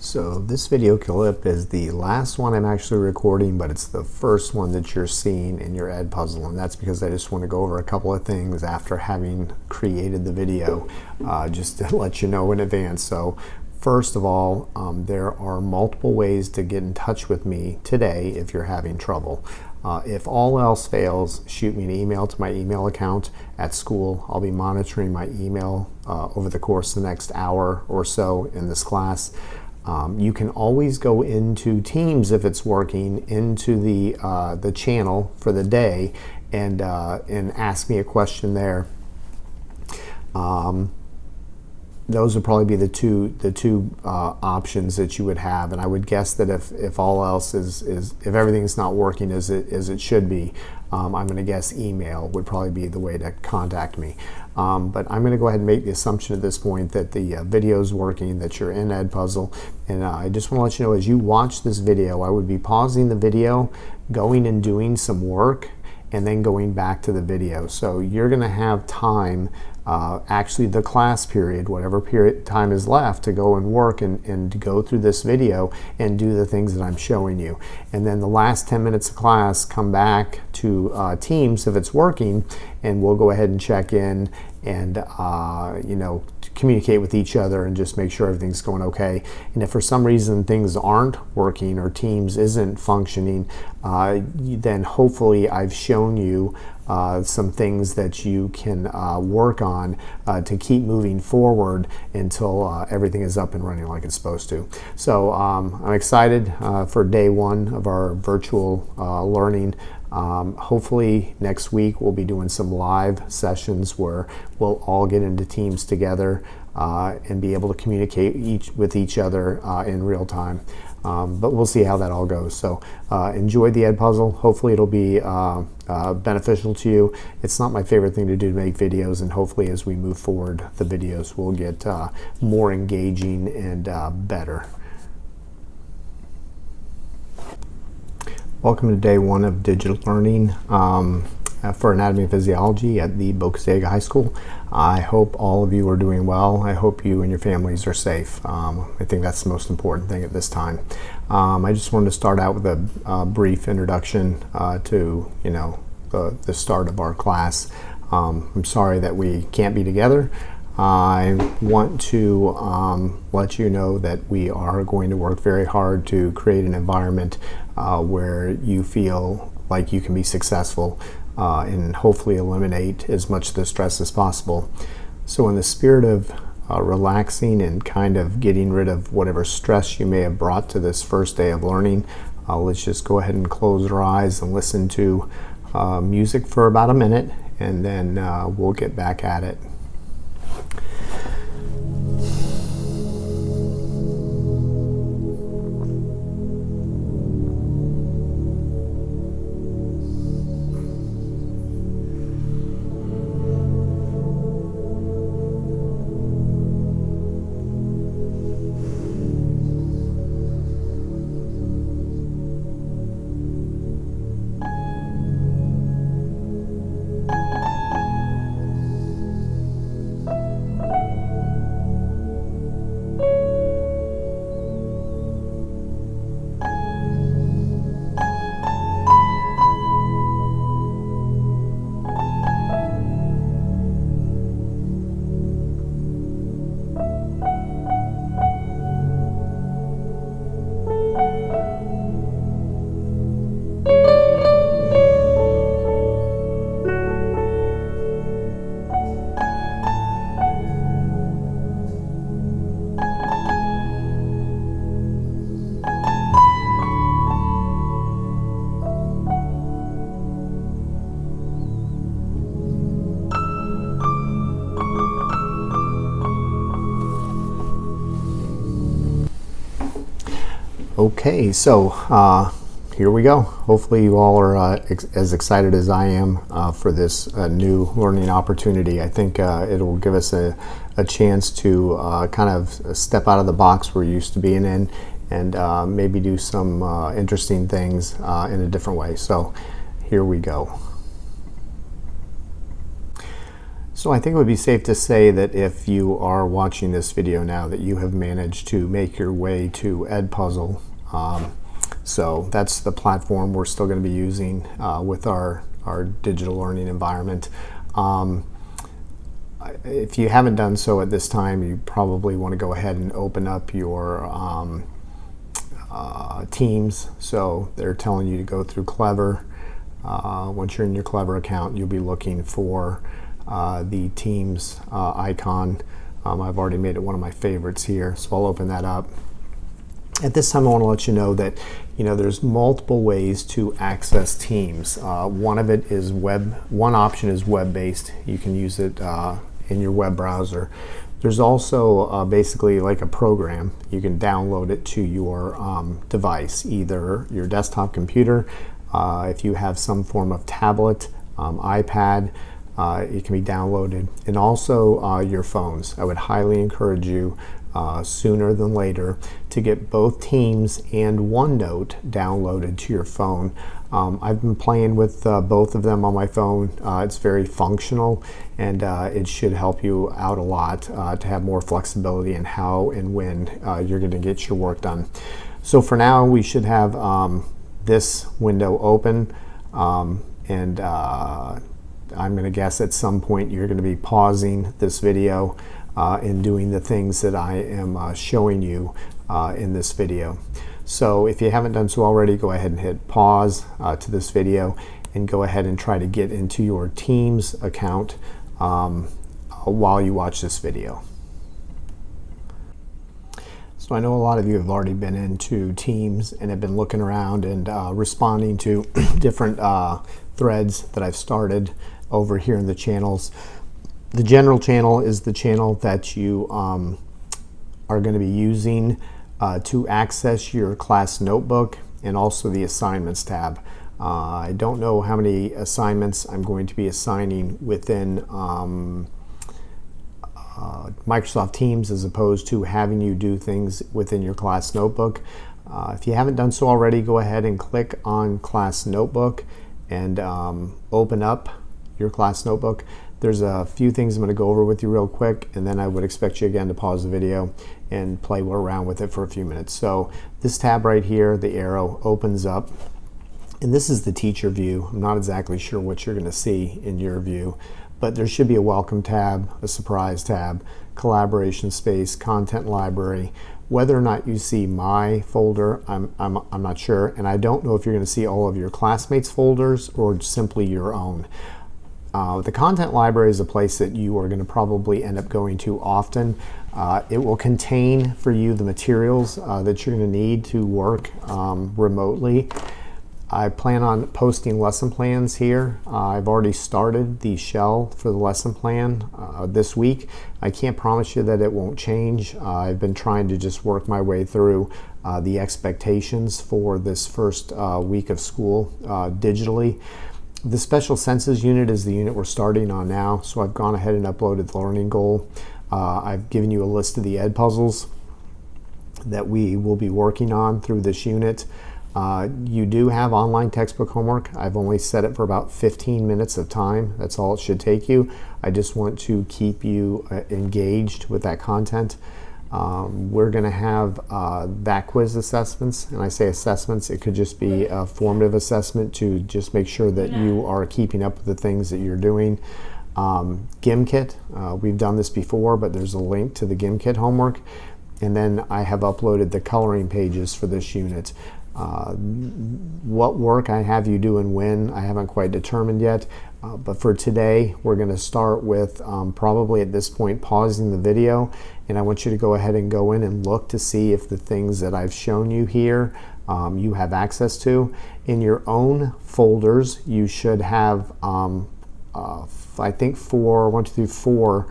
So this video clip is the last one I'm actually recording, but it's the first one that you're seeing in your Edpuzzle, and that's because I just want to go over a couple of things after having created the video, just to let you know in advance. So first of all, there are multiple ways to get in touch with me today if you're having trouble. If all else fails, shoot me an email to my email account at school. I'll be monitoring my email over the course of the next hour or so in this class. You can always go into Teams if it's working, into the channel for the day, and ask me a question there. Those would probably be the two options that you would have, and I would guess that if all else if everything's not working as it should be, I'm going to guess email would probably be the way to contact me. But I'm going to go ahead and make the assumption at this point that the video is working, that you're in Edpuzzle, and I just want to let you know, as you watch this video, I would be pausing the video, going and doing some work, and then going back to the video. So you're going to have time, actually the class period, whatever period time is left, to go and work and to go through this video and do the things that I'm showing you. And then the last 10 minutes of class, come back to Teams if it's working, and we'll go ahead and check in and communicate with each other and just make sure everything's going okay. And if for some reason things aren't working or Teams isn't functioning, then hopefully I've shown you some things that you can work on to keep moving forward until everything is up and running like it's supposed to. So I'm excited for day one of our virtual learning. Hopefully next week we'll be doing some live sessions where we'll all get into Teams together and be able to communicate with each other in real time. But we'll see how that all goes. So enjoy the Edpuzzle. Hopefully it'll be beneficial to you. It's not my favorite thing to do, to make videos, and hopefully as we move forward the videos will get more engaging and better. Welcome to day one of digital learning for anatomy and physiology at the Boca Ciega High School. I hope all of you are doing well. I hope you and your families are safe. I think that's the most important thing at this time. I just wanted to start out with a brief introduction to the start of our class. I'm sorry that we can't be together. I want to let you know that we are going to work very hard to create an environment where you feel like you can be successful and hopefully eliminate as much of the stress as possible. So in the spirit of relaxing and kind of getting rid of whatever stress you may have brought to this first day of learning, let's just go ahead and close our eyes and listen to music for about a minute, and then we'll get back at it. Okay, so here we go. Hopefully you all are as excited as I am for this new learning opportunity. I think it will give us a chance to kind of step out of the box we're used to being in, and maybe do some interesting things in a different way. So here we go. So I think it would be safe to say that if you are watching this video now that you have managed to make your way to Edpuzzle. So that's the platform we're still going to be using with our digital learning environment. If you haven't done so at this time, you probably want to go ahead and open up your Teams. So they're telling you to go through Clever. Once you're in your Clever account, you'll be looking for the Teams icon. I've already made it one of my favorites here, so I'll open that up. At this time, I want to let you know that there's multiple ways to access Teams. One option is web-based. You can use it in your web browser. There's also basically like a program. You can download it to your device, either your desktop computer, if you have some form of tablet, iPad, it can be downloaded, and also your phones. I would highly encourage you sooner than later to get both Teams and OneNote downloaded to your phone. I've been playing with both of them on my phone. It's very functional, and it should help you out a lot to have more flexibility in how and when you're going to get your work done. So for now, we should have this window open, and I'm going to guess at some point you're going to be pausing this video and doing the things that I am showing you in this video. So if you haven't done so already, go ahead and hit pause to this video and go ahead and try to get into your Teams account while you watch this video. So I know a lot of you have already been into Teams and have been looking around and responding to different threads that I've started over here in the channels. The general channel is the channel that you are going to be using to access your class notebook and also the assignments tab. I don't know how many assignments I'm going to be assigning within Microsoft Teams as opposed to having you do things within your class notebook. If you haven't done so already, go ahead and click on class notebook and open up your class notebook. There's a few things I'm going to go over with you real quick, and then I would expect you again to pause the video and play around with it for a few minutes. So this tab right here, the arrow, opens up, and this is the teacher view. I'm not exactly sure what you're going to see in your view, but there should be a welcome tab, a surprise tab, collaboration space, content library. Whether or not you see my folder, I'm not sure, and I don't know if you're going to see all of your classmates' folders or simply your own. The content library is a place that you are going to probably end up going to often. It will contain for you the materials that you're going to need to work remotely. I plan on posting lesson plans here. I've already started the shell for the lesson plan this week. I can't promise you that it won't change. I've been trying to just work my way through the expectations for this first week of school digitally. The special senses unit is the unit we're starting on now, so I've gone ahead and uploaded the learning goal. I've given you a list of the Edpuzzles that we will be working on through this unit. You do have online textbook homework. I've only set it for about 15 minutes of time. That's all it should take you. I just want to keep you engaged with that content. We're going to have that quiz assessments, and I say assessments, it could just be a formative assessment to just make sure that you are keeping up with the things that you're doing. GimKit, we've done this before, but there's a link to the GimKit homework, and then I have uploaded the coloring pages for this unit. What work I have you do and when, I haven't quite determined yet, but for today we're going to start with probably at this point pausing the video, and I want you to go ahead and go in and look to see if the things that I've shown you here you have access to. In your own folders you should have I think four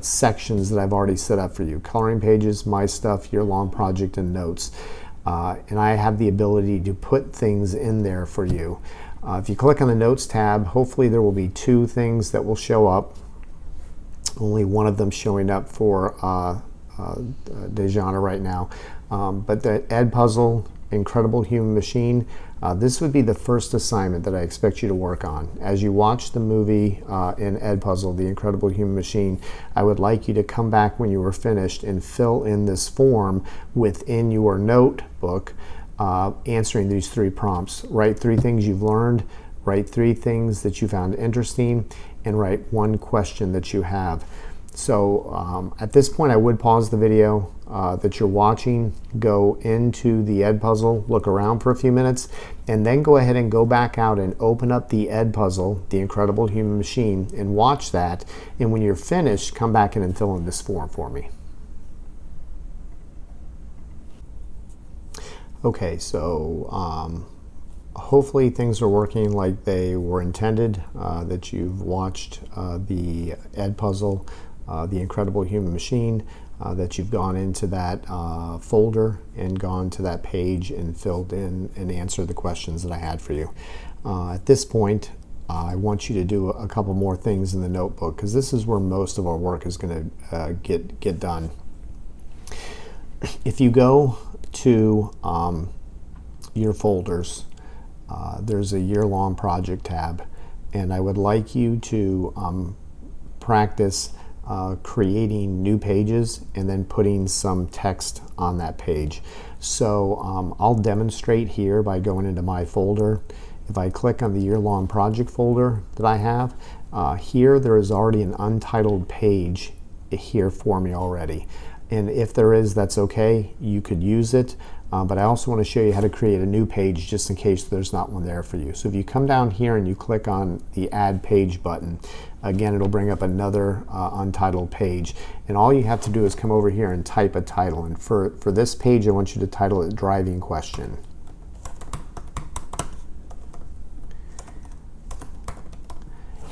sections that I've already set up for you: coloring pages, my stuff, year long project, and notes. And I have the ability to put things in there for you. If you click on the Notes tab, hopefully there will be two things that will show up. Only one of them showing up for Dejana right now. But the Edpuzzle Incredible Human Machine, this would be the first assignment that I expect you to work on. As you watch the movie in Edpuzzle, The Incredible Human Machine, I would like you to come back when you were finished and fill in this form within your notebook, answering these 3 prompts. Write 3 things you've learned, write 3 things that you found interesting, and write 1 question that you have. So at this point I would pause the video that you're watching, go into the Edpuzzle, look around for a few minutes, and then go ahead and go back out and open up the Edpuzzle, The Incredible Human Machine, and watch that. And when you're finished, come back in and fill in this form for me. Okay, so hopefully things are working like they were intended, that you've watched the Edpuzzle, The Incredible Human Machine, that you've gone into that folder and gone to that page and filled in and answered the questions that I had for you. At this point, I want you to do a couple more things in the notebook, because this is where most of our work is going to get done. If you go to your folders, there's a year-long project tab, and I would like you to practice creating new pages and then putting some text on that page. So I'll demonstrate here by going into my folder. If I click on the year-long project folder that I have, here there is already an untitled page here for me already. And if there is, that's okay, you could use it. But I also want to show you how to create a new page just in case there's not one there for you. So if you come down here and you click on the Add Page button, again, it'll bring up another untitled page. And all you have to do is come over here and type a title. And for this page, I want you to title it Driving Question.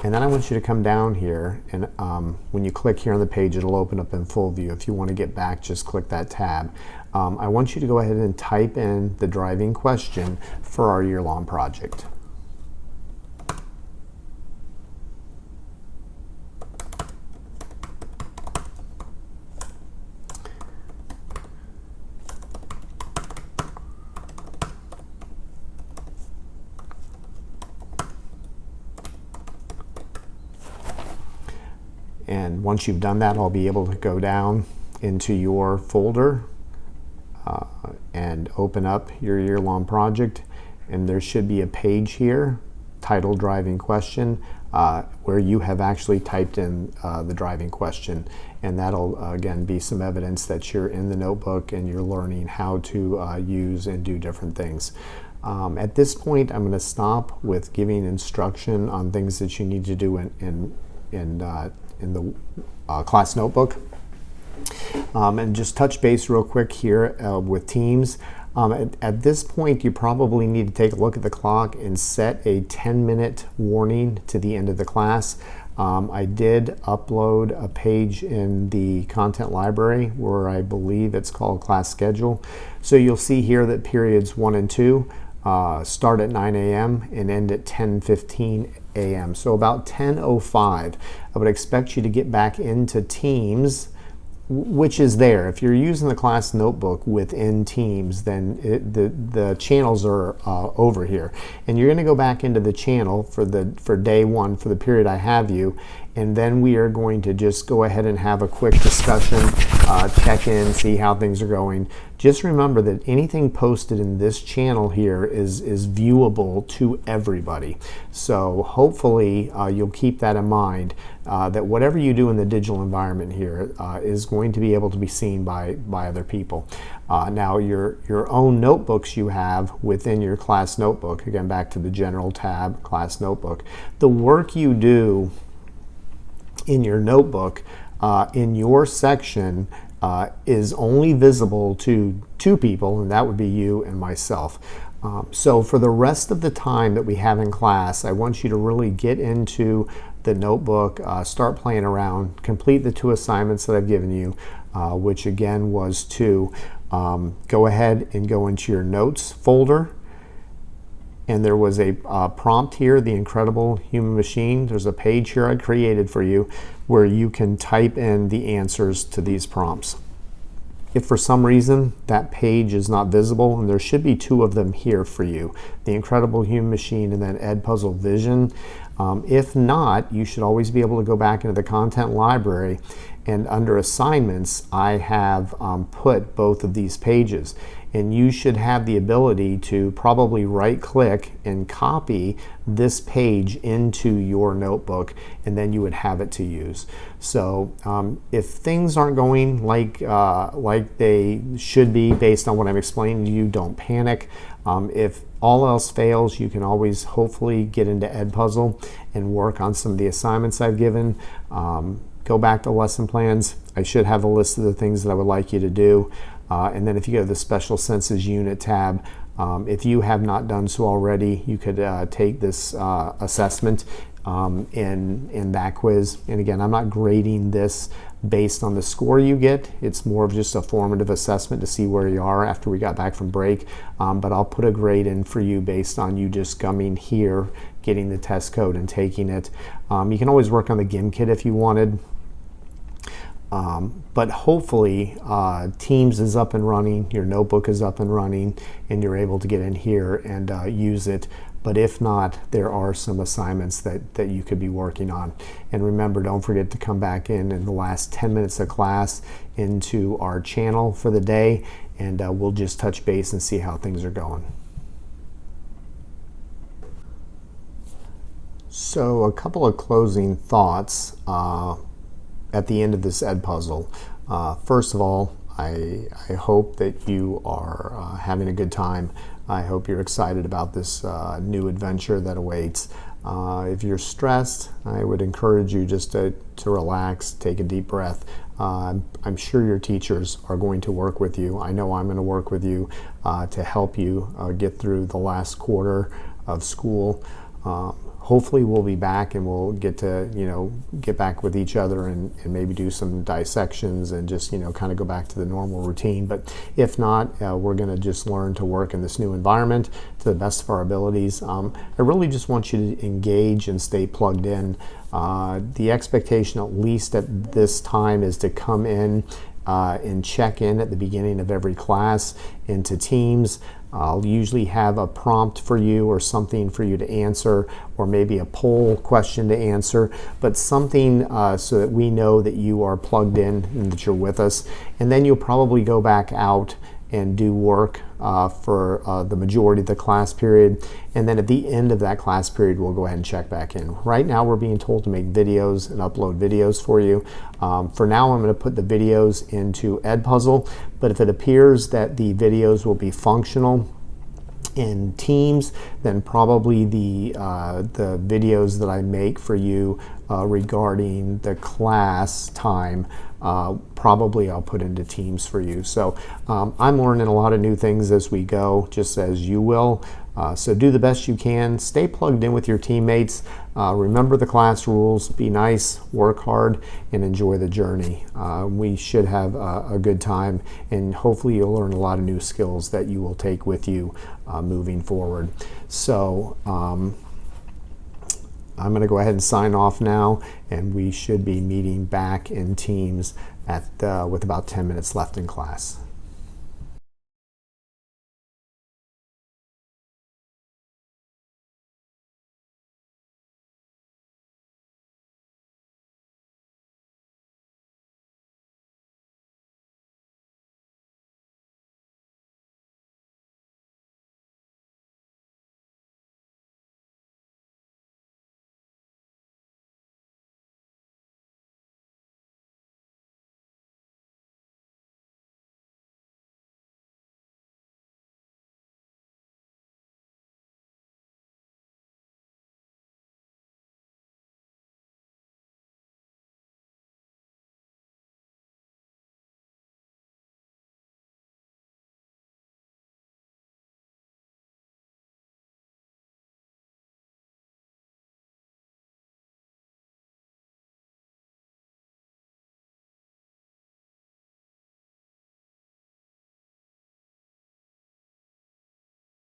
And then I want you to come down here, and when you click here on the page, it'll open up in full view. If you want to get back, just click that tab. I want you to go ahead and type in the driving question for our year-long project. And once you've done that, I'll be able to go down into your folder and open up your year-long project. And there should be a page here titled Driving Question where you have actually typed in the driving question. And that'll, again, be some evidence that you're in the notebook and you're learning how to use and do different things. At this point, I'm going to stop with giving instruction on things that you need to do in the class notebook, and just touch base real quick here with Teams. At this point, you probably need to take a look at the clock and set a 10-minute warning to the end of the class. I did upload a page in the content library where I believe it's called Class Schedule. So you'll see here that periods 1 and 2 start at 9 a.m. and end at 10:15 a.m. So about 10:05, I would expect you to get back into Teams, which is there. If you're using the class notebook within Teams, then the channels are over here. And you're going to go back into the channel for day 1, for the period I have you, and then we are going to just go ahead and have a quick discussion, check in, see how things are going. Just remember that anything posted in this channel here is viewable to everybody. So hopefully you'll keep that in mind, that whatever you do in the digital environment here is going to be able to be seen by other people. Now your own notebooks you have within your class notebook, again back to the General tab, Class Notebook, the work you do in your notebook in your section is only visible to 2 people, and that would be you and myself. So for the rest of the time that we have in class, I want you to really get into the notebook, start playing around, complete the 2 assignments that I've given you, which again was to go ahead and go into your notes folder. And there was a prompt here, The Incredible Human Machine. There's a page here I created for you where you can type in the answers to these prompts. If for some reason that page is not visible, and there should be two of them here for you, The Incredible Human Machine and then Edpuzzle Vision. If not, you should always be able to go back into the content library, and under assignments, I have put both of these pages. And you should have the ability to probably right click and copy this page into your notebook, and then you would have it to use. So if things aren't going like they should be based on what I'm explaining to you, don't panic. If all else fails, you can always hopefully get into Edpuzzle and work on some of the assignments I've given. Go back to lesson plans. I should have a list of the things that I would like you to do. And then if you go to the Special Senses Unit tab, if you have not done so already, you could take this assessment in that quiz. And again, I'm not grading this based on the score you get. It's more of just a formative assessment to see where you are after we got back from break. But I'll put a grade in for you based on you just coming here, getting the test code and taking it. You can always work on the GIM kit if you wanted. But hopefully Teams is up and running, your notebook is up and running, and you're able to get in here and use it. But if not, there are some assignments that you could be working on. And remember, don't forget to come back in the last 10 minutes of class into our channel for the day, and we'll just touch base and see how things are going. So a couple of closing thoughts at the end of this Edpuzzle. First of all, I hope that you are having a good time. I hope you're excited about this new adventure that awaits. If you're stressed, I would encourage you just to relax, take a deep breath. I'm sure your teachers are going to work with you. I know I'm going to work with you to help you get through the last quarter of school. Hopefully we'll be back and we'll get to, get back with each other and maybe do some dissections and just, kind of go back to the normal routine. But if not, we're going to just learn to work in this new environment to the best of our abilities. I really just want you to engage and stay plugged in. The expectation, at least at this time, is to come in and check in at the beginning of every class into Teams. I'll usually have a prompt for you or something for you to answer, or maybe a poll question to answer, but something so that we know that you are plugged in and that you're with us. And then you'll probably go back out and do work for the majority of the class period. And then at the end of that class period, we'll go ahead and check back in. Right now, we're being told to make videos and upload videos for you. For now, I'm going to put the videos into Edpuzzle, but if it appears that the videos will be functional in Teams, then probably the videos that I make for you regarding the class time, probably I'll put into Teams for you. So I'm learning a lot of new things as we go, just as you will. So do the best you can. Stay plugged in with your teammates. Remember the class rules. Be nice, work hard, and enjoy the journey. We should have a good time, and hopefully you'll learn a lot of new skills that you will take with you moving forward. So I'm going to go ahead and sign off now, and we should be meeting back in Teams with about 10 minutes left in class.